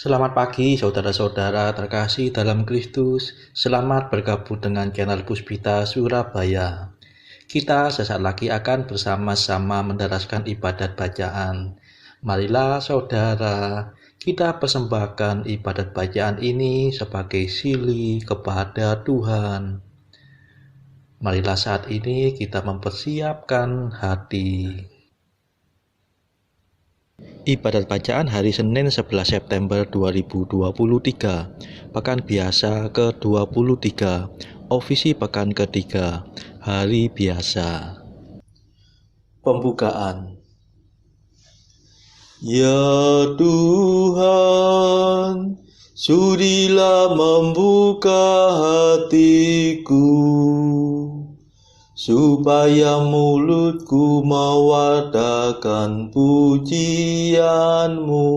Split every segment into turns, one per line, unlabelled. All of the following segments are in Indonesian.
Selamat pagi saudara-saudara terkasih dalam Kristus. Selamat bergabung dengan channel Puspita Surabaya. Kita sesaat lagi akan bersama-sama menderaskan ibadat bacaan. Marilah saudara, kita persembahkan ibadat bacaan ini sebagai sili kepada Tuhan. Marilah saat ini kita mempersiapkan hati. Ibadat bacaan hari Senin 11 September 2023, Pekan Biasa ke-23, Ofisi Pekan ketiga, Hari Biasa. Pembukaan. Ya Tuhan, sudilah membuka hatiku, supaya mulutku mewartakan pujian-Mu.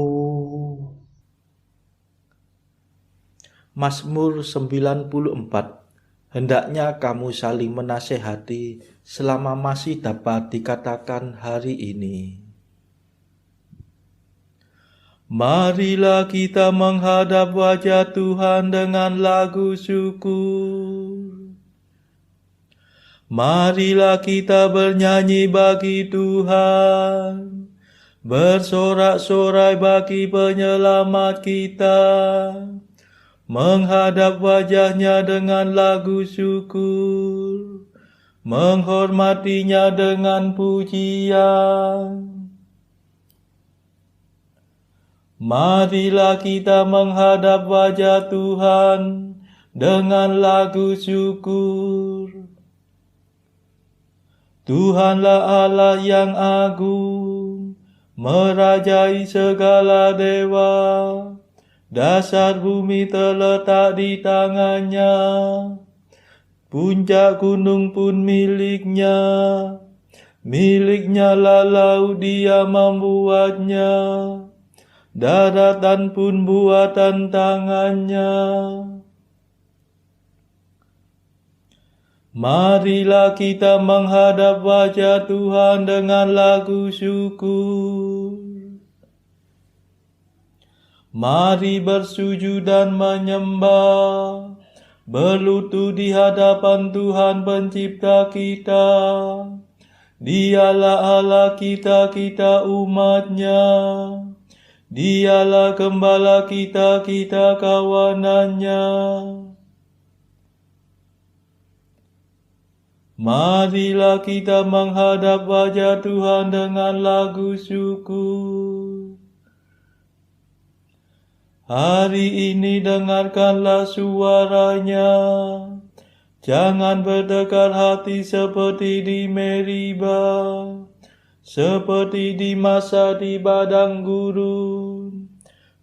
Mazmur 94. Hendaknya kamu saling menasehati selama masih dapat dikatakan hari ini. Marilah kita menghadap wajah Tuhan dengan lagu syukur. Marilah kita bernyanyi bagi Tuhan, bersorak-sorai bagi penyelamat kita, menghadap wajahnya dengan lagu syukur, menghormatinya dengan pujian. Marilah kita menghadap wajah Tuhan dengan lagu syukur. Tuhanlah Allah yang agung, merajai segala dewa. Dasar bumi terletak di tangannya, puncak gunung pun miliknya. Miliknya lah laut, dia membuatnya, daratan pun buatan tangannya. Marilah kita menghadap wajah Tuhan dengan lagu syukur. Mari bersujud dan menyembah, berlutut di hadapan Tuhan pencipta kita. Dialah Allah kita, kita umatnya. Dialah gembala kita, kita kawanannya. Marilah kita menghadap wajah Tuhan dengan lagu syukur. Hari ini dengarkanlah suaranya. Jangan bertekar hati seperti di Meriba, seperti di masa di padang gurun,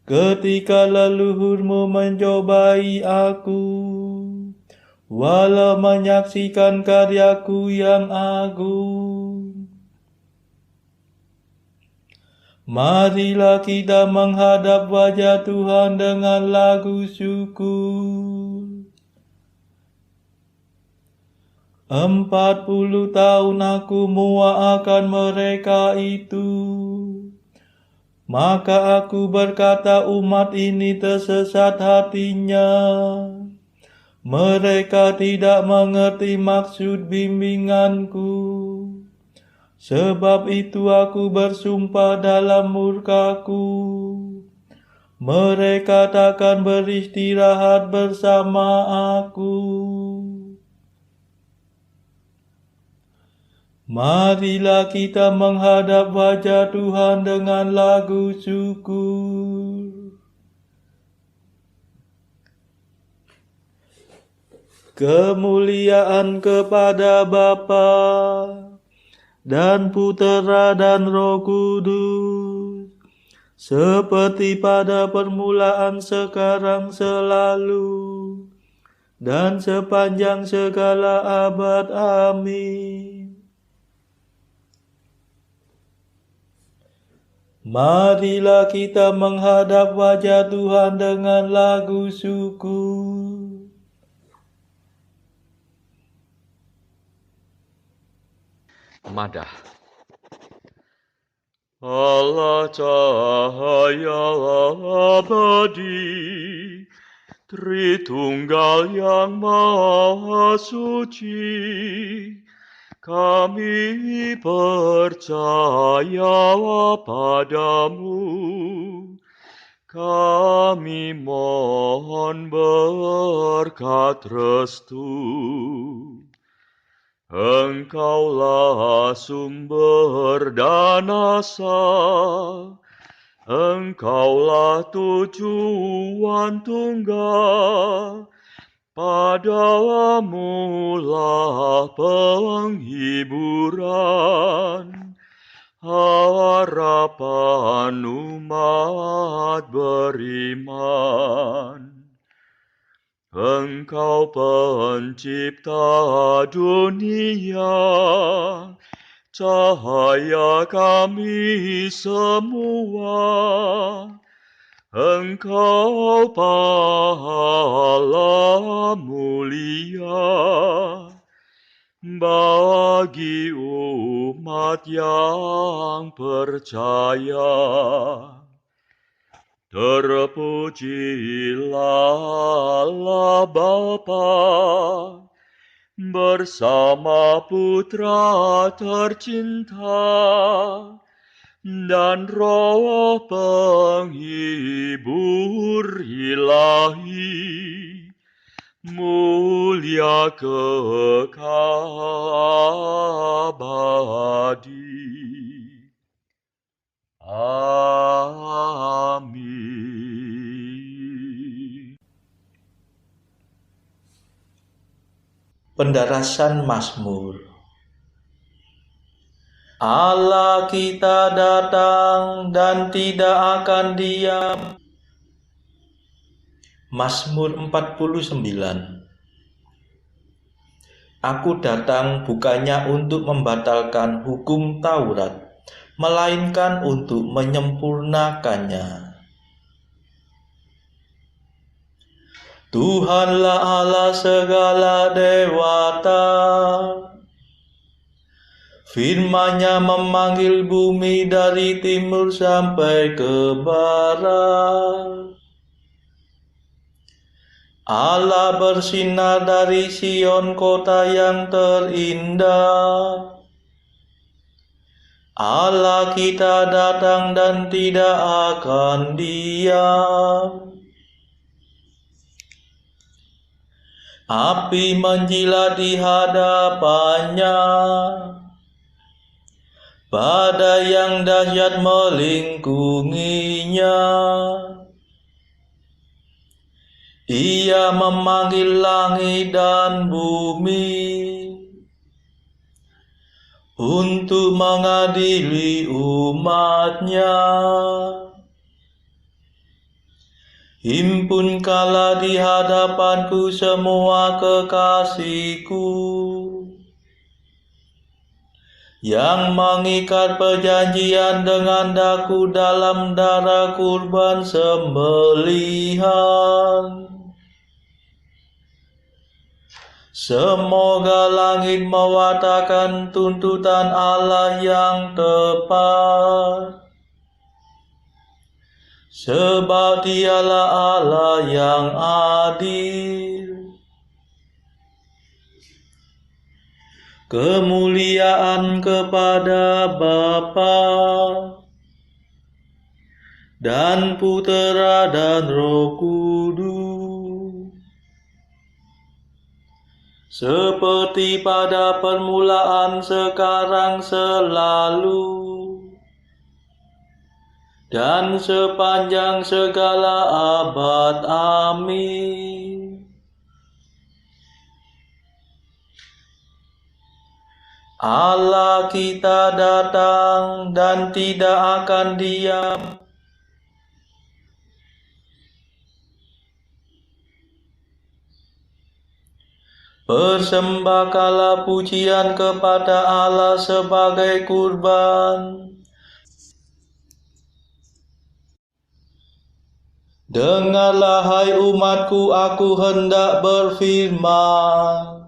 ketika leluhurmu mencobai aku, walau menyaksikan karyaku yang agung. Marilah kita menghadap wajah Tuhan dengan lagu syukur. 40 tahun aku muak akan mereka itu. Maka aku berkata, umat ini tersesat hatinya. Mereka tidak mengerti maksud bimbinganku. Sebab itu aku bersumpah dalam murkaku, mereka takkan beristirahat bersama aku. Marilah kita menghadap wajah Tuhan dengan lagu syukur. Kemuliaan kepada Bapa dan Putera dan Roh Kudus, seperti pada permulaan, sekarang, selalu, dan sepanjang segala abad. Amin. Marilah kita menghadap wajah Tuhan dengan lagu syukur.
Madah. Allah cahaya abadi, Tritunggal yang Maha Suci, kami percaya padamu, kami mohon berkat restu. Engkaulah sumber dan asa, Engkaulah tujuan tunggal, padamu lah penghiburan, harapan umat beriman. Engkau pencipta dunia, cahaya kami semua. Engkau pahala mulia bagi umat yang percaya. Terpujilah Allah Bapa bersama Putra tercinta dan Roh penghibur ilahi, mulia kekal abadi. Amin.
Pendarasan Mazmur. Allah kita datang dan tidak akan diam. Mazmur 49. Aku datang bukannya untuk membatalkan hukum Taurat, melainkan untuk menyempurnakannya. Tuhanlah Allah segala dewata, firman-Nya memanggil bumi dari timur sampai ke barat. Allah bersinar dari Sion, kota yang terindah. Allah kita datang dan tidak akan diam. Api menjilat di hadapannya, badai yang dahsyat melingkunginya. Ia memanggil langit dan bumi untuk mengadili umat-Nya. Himpunkanlah di hadapanku semua kekasihku, yang mengikat perjanjian dengan daku dalam darah kurban sembelihan. Semoga langit mewartakan tuntutan Allah yang tepat, sebab Dialah Allah yang adil. Kemuliaan kepada Bapa dan Putera dan Roh Kudus, seperti pada permulaan, sekarang, selalu, dan sepanjang segala abad. Amin. Allah kita datang dan tidak akan diam. Persembahkanlah pujian kepada Allah sebagai kurban. Dengarlah hai umatku, aku hendak berfirman.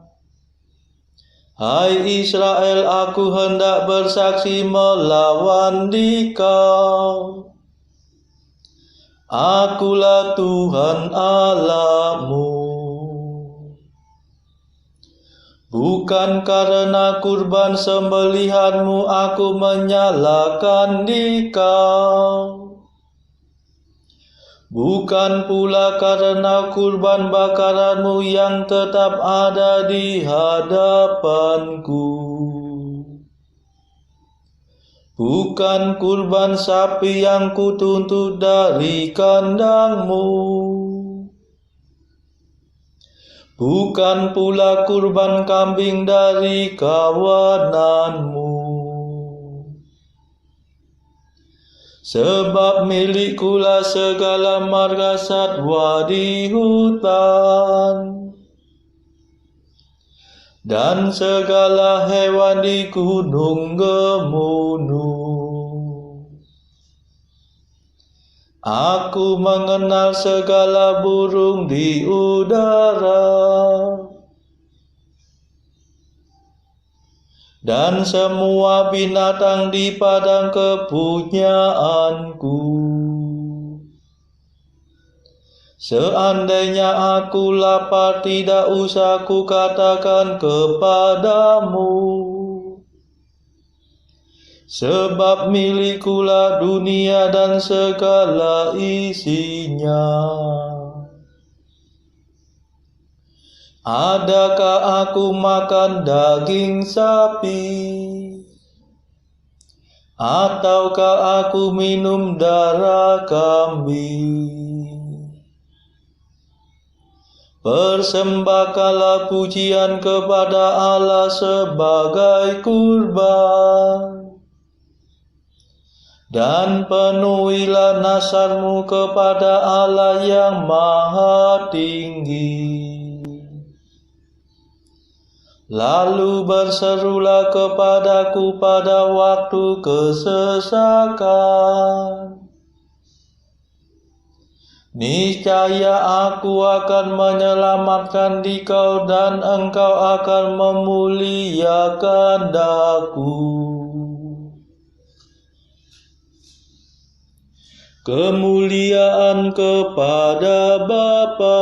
Hai Israel, aku hendak bersaksi melawan dikau. Akulah Tuhan Allahmu. Bukan karena kurban sembelihanmu aku menyalahkan dikau. Bukan pula karena kurban bakaranmu yang tetap ada di hadapanku. Bukan kurban sapi yang kutuntut dari kandangmu. Bukan pula kurban kambing dari kawananmu. Sebab milikkulah segala marga satwa di hutan, dan segala hewan di gunung gemunung. Aku mengenal segala burung di udara, dan semua binatang di padang kepunyaanku. Seandainya aku lapar, tidak usah ku katakan kepadamu, sebab milikkulah dunia dan segala isinya. Adakah aku makan daging sapi? Ataukah aku minum darah kambing? Persembahkanlah pujian kepada Allah sebagai kurban, dan penuhilah nazarmu kepada Allah yang Maha Tinggi. Lalu berserulah kepadaku pada waktu kesesakan. Niscaya aku akan menyelamatkan dikau, dan engkau akan memuliakan Aku. Kemuliaan kepada Bapa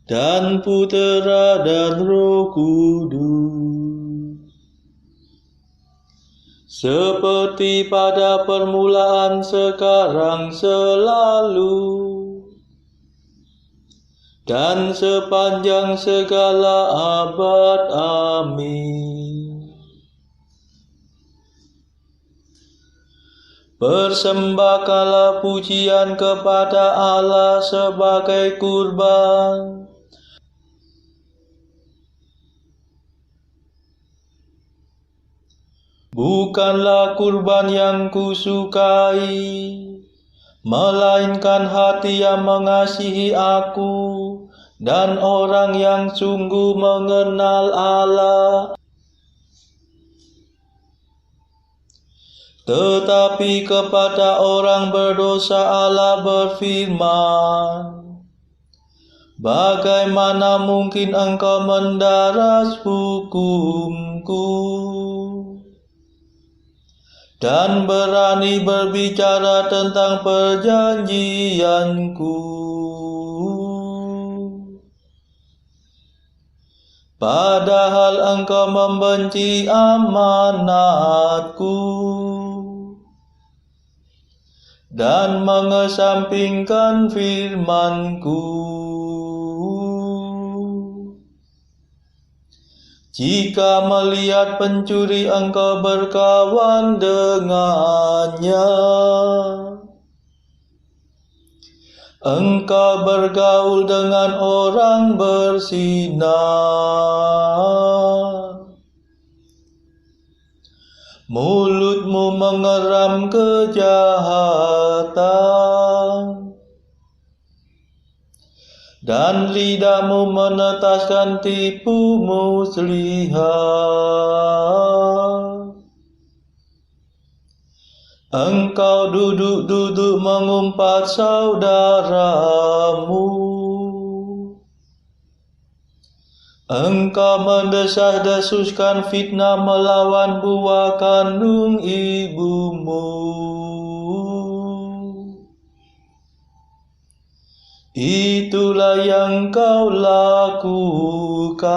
dan Putera dan Roh Kudus, seperti pada permulaan, sekarang, selalu, dan sepanjang segala abad. Amin. Persembahkanlah pujian kepada Allah sebagai kurban, bukanlah kurban yang kusukai, melainkan hati yang mengasihi Aku, dan orang yang sungguh mengenal Allah. Tetapi kepada orang berdosa Allah berfirman, bagaimana mungkin engkau mendaras hukumku, dan berani berbicara tentang perjanjianku? Padahal engkau membenci amanatku, dan mengesampingkan firman-Ku. Jika melihat pencuri engkau berkawan dengannya, engkau bergaul dengan orang berzina. Mulutmu mengeram kejahatan, dan lidahmu menetaskan tipu muslihat. Engkau duduk-duduk mengumpat saudaramu, Engkau mendesah-desuskan fitnah melawan buah kandung ibumu. Itulah yang kau lakukan.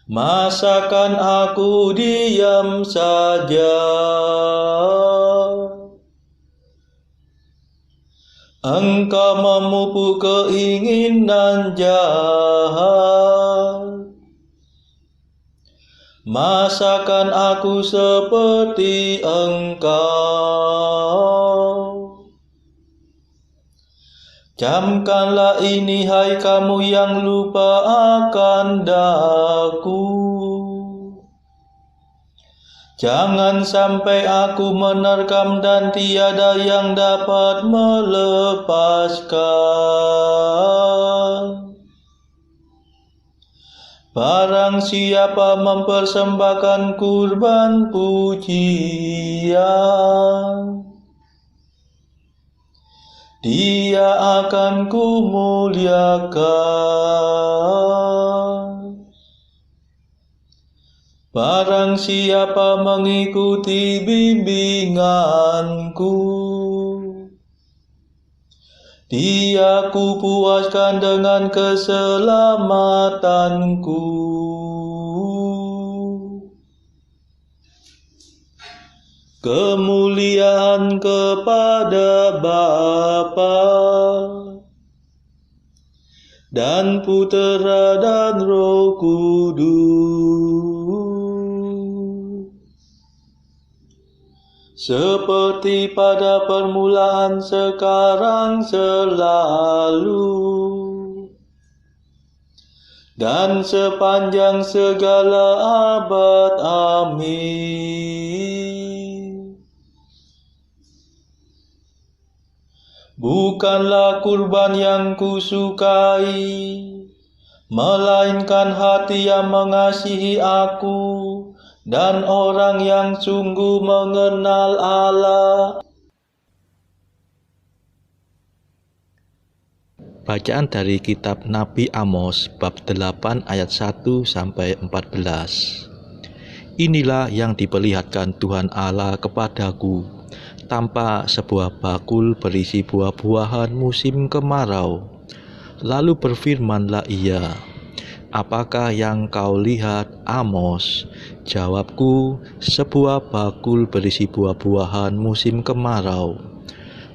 Masakan aku diam saja? Engkau memupuk keinginan jahat. Masakan aku seperti engkau? Camkanlah ini, hai kamu yang lupa akan daku. Jangan sampai aku menerkam dan tiada yang dapat melepaskan. Barang siapa mempersembahkan kurban pujian, dia akan kumuliakan. Barang siapa mengikuti bimbinganku, dia kupuaskan dengan keselamatanku. Kemuliaan kepada Bapa dan Putera dan Roh Kudus, seperti pada permulaan, sekarang, selalu, dan sepanjang segala abad. Amin. Bukanlah kurban yang kusukai, melainkan hati yang mengasihi aku dan orang yang sungguh mengenal Allah. Bacaan dari kitab Nabi Amos bab 8 ayat 1 sampai 14. Inilah yang diperlihatkan Tuhan Allah kepadaku, tanpa sebuah bakul berisi buah-buahan musim kemarau. Lalu berfirmanlah ia, apakah yang kau lihat, Amos? Jawabku, sebuah bakul berisi buah-buahan musim kemarau.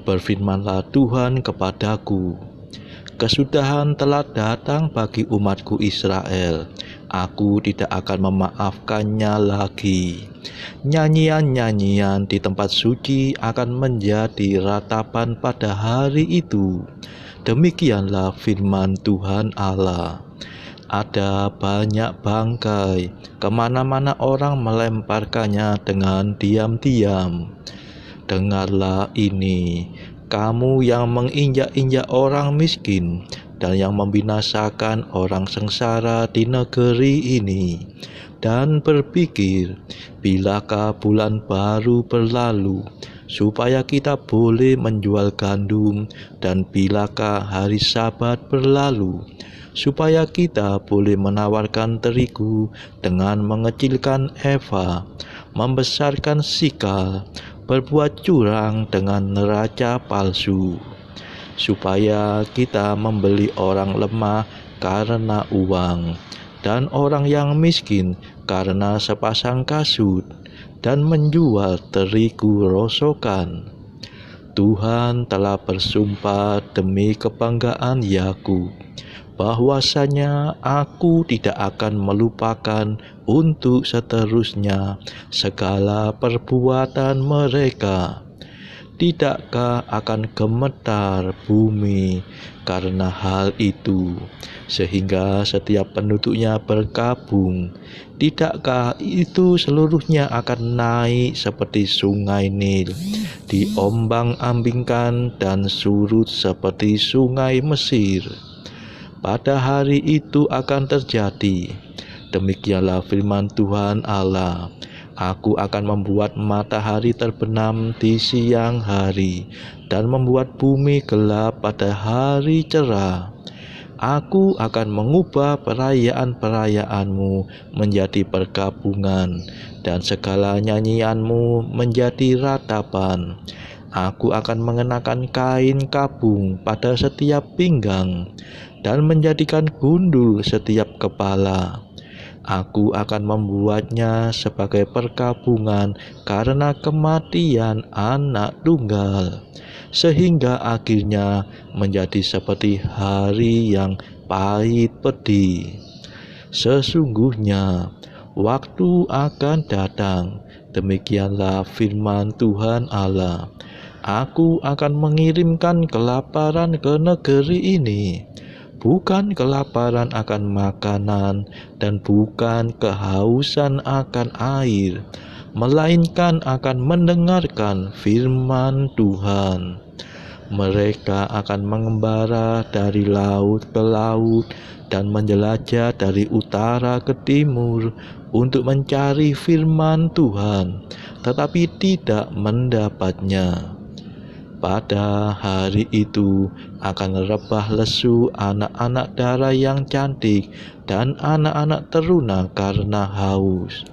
Berfirmanlah Tuhan kepadaku, kesudahan telah datang bagi umatku Israel. Aku tidak akan memaafkannya lagi. Nyanyian-nyanyian di tempat suci akan menjadi ratapan pada hari itu. Demikianlah firman Tuhan Allah. Ada banyak bangkai, kemana-mana orang melemparkannya dengan diam-diam. Dengarlah ini, kamu yang menginjak-injak orang miskin dan yang membinasakan orang sengsara di negeri ini, dan berpikir, bilakah bulan baru berlalu, supaya kita boleh menjual gandum, dan bilakah hari Sabat berlalu, supaya kita boleh menawarkan terigu dengan mengecilkan eva, membesarkan sikal, berbuat curang dengan neraca palsu, supaya kita membeli orang lemah karena uang, dan orang yang miskin karena sepasang kasut, dan menjual terigu rosokan. Tuhan telah bersumpah demi kebanggaan Yakub, bahwasanya aku tidak akan melupakan untuk seterusnya segala perbuatan mereka. Tidakkah akan gemetar bumi karena hal itu, sehingga setiap penduduknya berkabung? Tidakkah itu seluruhnya akan naik seperti sungai Nil, diombang-ambingkan dan surut seperti sungai Mesir? Pada hari itu akan terjadi, demikianlah firman Tuhan Allah, aku akan membuat matahari terbenam di siang hari, dan membuat bumi gelap pada hari cerah. Aku akan mengubah perayaan-perayaanmu menjadi perkabungan dan segala nyanyianmu menjadi ratapan. Aku akan mengenakan kain kabung pada setiap pinggang dan menjadikan gundul setiap kepala. Aku akan membuatnya sebagai perkabungan karena kematian anak tunggal, sehingga akhirnya menjadi seperti hari yang pahit pedih. Sesungguhnya waktu akan datang, demikianlah firman Tuhan Allah. Aku akan mengirimkan kelaparan ke negeri ini, bukan kelaparan akan makanan dan bukan kehausan akan air, melainkan akan mendengarkan firman Tuhan. Mereka akan mengembara dari laut ke laut dan menjelajah dari utara ke timur untuk mencari firman Tuhan, tetapi tidak mendapatnya. Pada hari itu akan rebah lesu anak-anak darah yang cantik dan anak-anak teruna karena haus.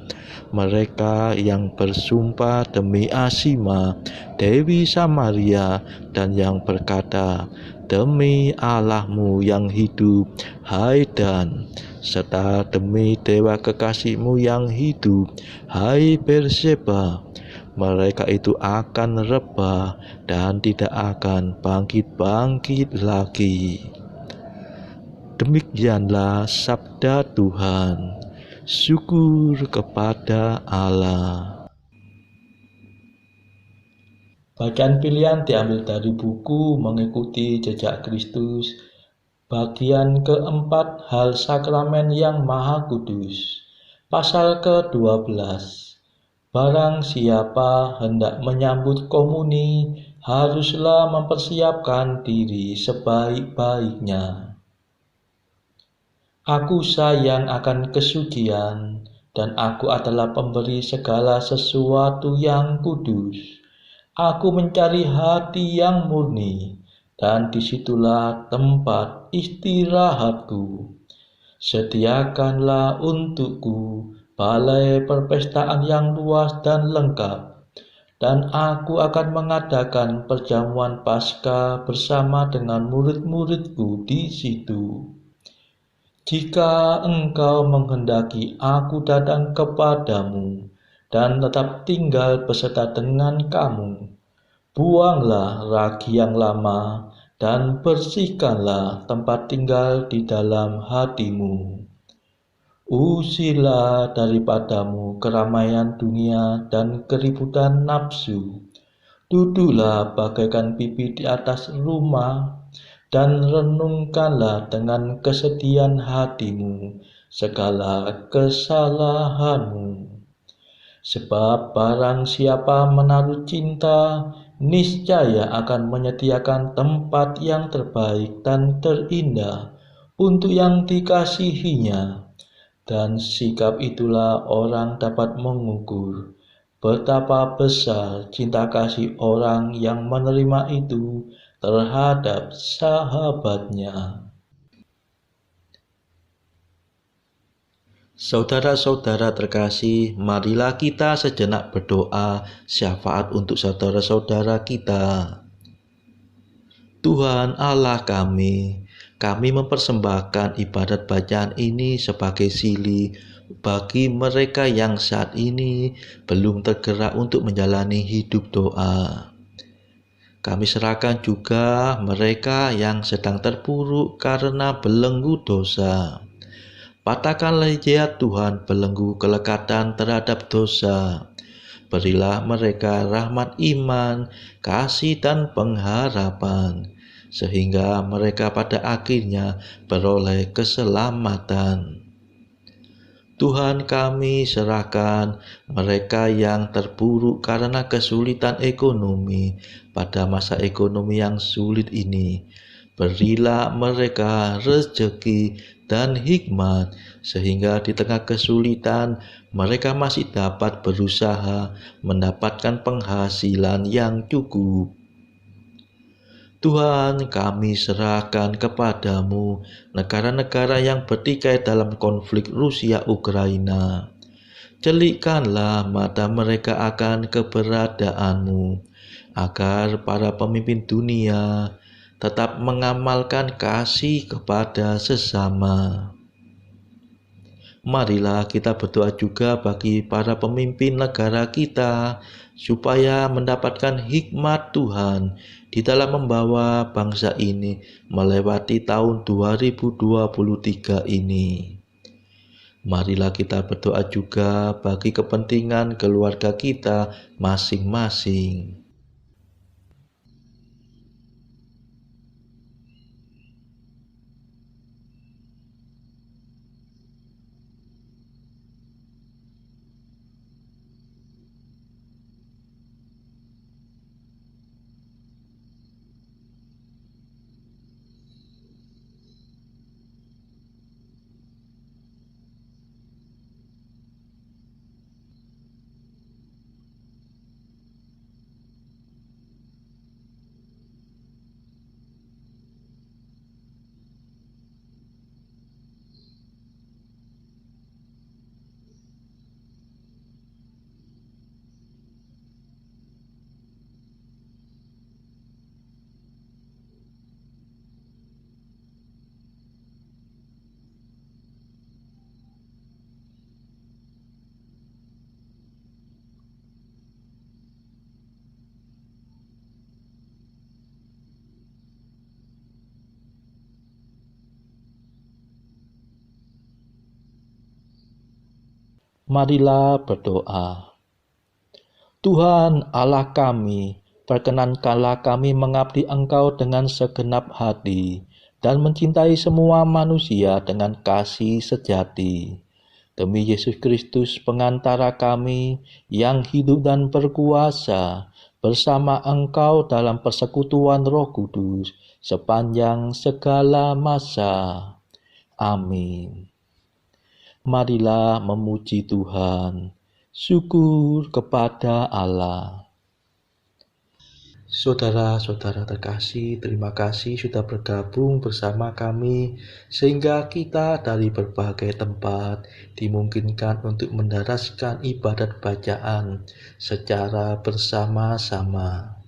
Mereka yang bersumpah demi Asima, Dewi Samaria, dan yang berkata, demi Allahmu yang hidup, hai Dan, serta demi dewa kekasihmu yang hidup, hai Berseba. Mereka itu akan rebah dan tidak akan bangkit-bangkit lagi. Demikianlah sabda Tuhan. Syukur kepada Allah. Bacaan pilihan diambil dari buku Mengikuti Jejak Kristus, bagian keempat, Hal Sakramen yang Maha Kudus, pasal ke-12. Barang siapa hendak menyambut komuni, haruslah mempersiapkan diri sebaik-baiknya. Aku sayang akan kesucian, dan aku adalah pemberi segala sesuatu yang kudus. Aku mencari hati yang murni, dan disitulah tempat istirahatku. Sediakanlah untukku balai perpestaan yang luas dan lengkap, dan aku akan mengadakan perjamuan Paskah bersama dengan murid-muridku di situ. Jika engkau menghendaki aku datang kepadamu dan tetap tinggal beserta dengan kamu, buanglah ragi yang lama dan bersihkanlah tempat tinggal di dalam hatimu. Usirlah daripadamu keramaian dunia dan keributan nafsu. Duduklah bagaikan pipi di atas rumah, dan renungkanlah dengan kesedihan hatimu segala kesalahanmu. Sebab barang siapa menaruh cinta, niscaya akan menyediakan tempat yang terbaik dan terindah untuk yang dikasihinya. Dan sikap itulah orang dapat mengukur betapa besar cinta kasih orang yang menerima itu terhadap sahabatnya. Saudara-saudara terkasih, marilah kita sejenak berdoa syafaat untuk saudara-saudara kita. Tuhan Allah kami mempersembahkan ibadat bacaan ini sebagai sili bagi mereka yang saat ini belum tergerak untuk menjalani hidup doa. Kami serahkan juga mereka yang sedang terpuruk karena belenggu dosa. Patahkanlah ya Tuhan belenggu kelekatan terhadap dosa. Berilah mereka rahmat iman, kasih dan pengharapan, sehingga mereka pada akhirnya beroleh keselamatan. Tuhan, kami serahkan mereka yang terpuruk karena kesulitan ekonomi pada masa ekonomi yang sulit ini. Berilah mereka rezeki dan hikmat, sehingga di tengah kesulitan mereka masih dapat berusaha mendapatkan penghasilan yang cukup. Tuhan, kami serahkan kepadamu negara-negara yang bertikai dalam konflik Rusia-Ukraina. Celikkanlah mata mereka akan keberadaanmu, agar para pemimpin dunia tetap mengamalkan kasih kepada sesama. Marilah kita berdoa juga bagi para pemimpin negara kita, supaya mendapatkan hikmat Tuhan di dalam membawa bangsa ini melewati tahun 2023 ini. Marilah kita berdoa juga bagi kepentingan keluarga kita masing-masing. Marilah berdoa. Tuhan Allah kami, perkenankanlah kami mengabdi Engkau dengan segenap hati dan mencintai semua manusia dengan kasih sejati. Demi Yesus Kristus pengantara kami yang hidup dan berkuasa bersama Engkau dalam persekutuan Roh Kudus sepanjang segala masa. Amin. Marilah memuji Tuhan. Syukur kepada Allah. Saudara-saudara terkasih, terima kasih sudah bergabung bersama kami sehingga kita dari berbagai tempat dimungkinkan untuk mendaraskan ibadat bacaan secara bersama-sama.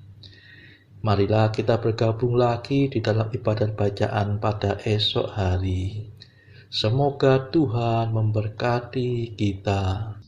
Marilah kita bergabung lagi di dalam ibadat bacaan pada esok hari. Semoga Tuhan memberkati kita.